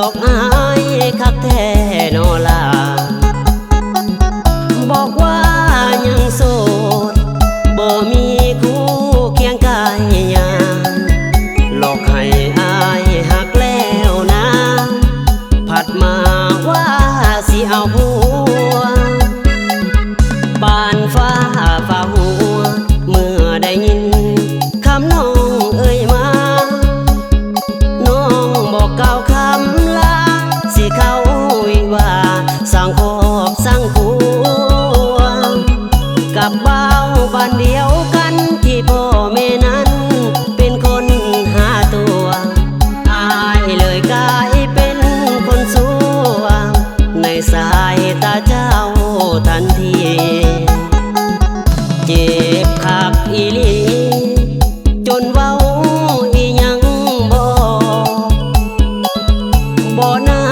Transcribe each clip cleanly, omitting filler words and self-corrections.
อกอายคักแท้โนลาบอกว่ายังโสดบ่มีคู่เคียงกายยาหลอกให้อายหักแล้วนะผัดมาว่าสิเอาผัวปานฟ้าฝ่าหัวเมื่อได้ยินคำน้องเอ่ยมาน้องบอกกล่าวคำลาสิเข้าวิวาสร้างครอบสร้างครัวกับบ่าวบ้านเดียวกันที่พ่อแม่นั้นเป็นคนหาตัวอายเลยกลายเป็นคนสัวในสายตาเจ้าทันทีเจ็บคักอีหลีจนเว้าอีหยังบ่น่า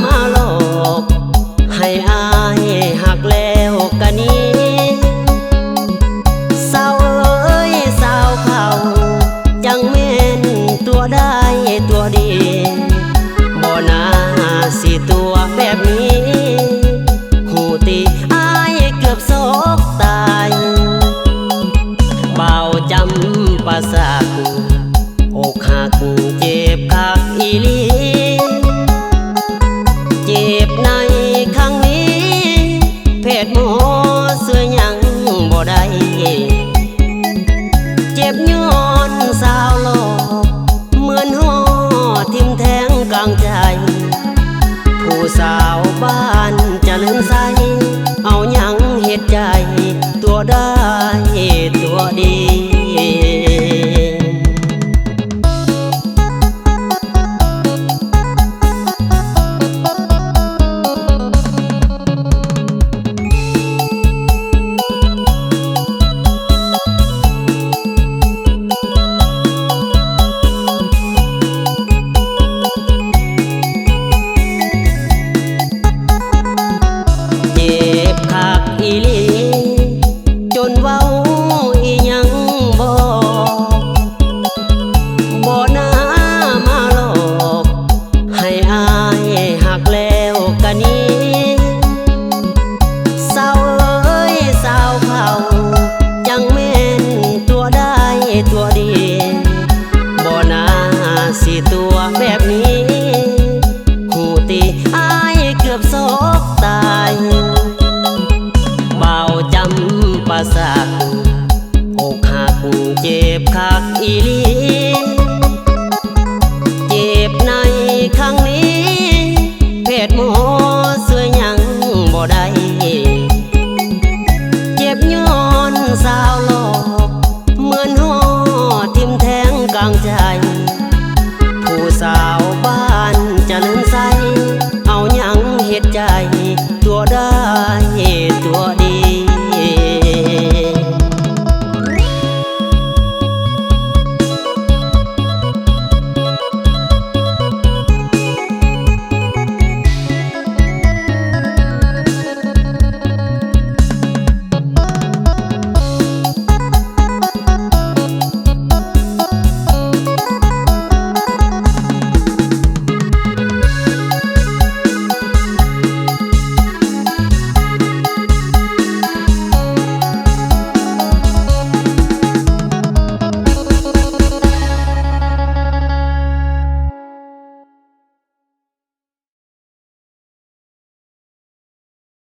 มาหลอกให้อายหักแล้วกะนี้สาวเอ้ยสาวเขาจังแม่นตัวได้ตัวดีบ่น่าสิตัวแบบนี้หูตีอายเกือบโศกตายเบาจำประสาทอกหักเจ็บคักอีหลีเจ็บในครั้งนี้เพศหมอเสื้อยังบ่ได้เจ็บย้อนสาวหลอกเหมือนห่อทิ่มแทงกลางใจ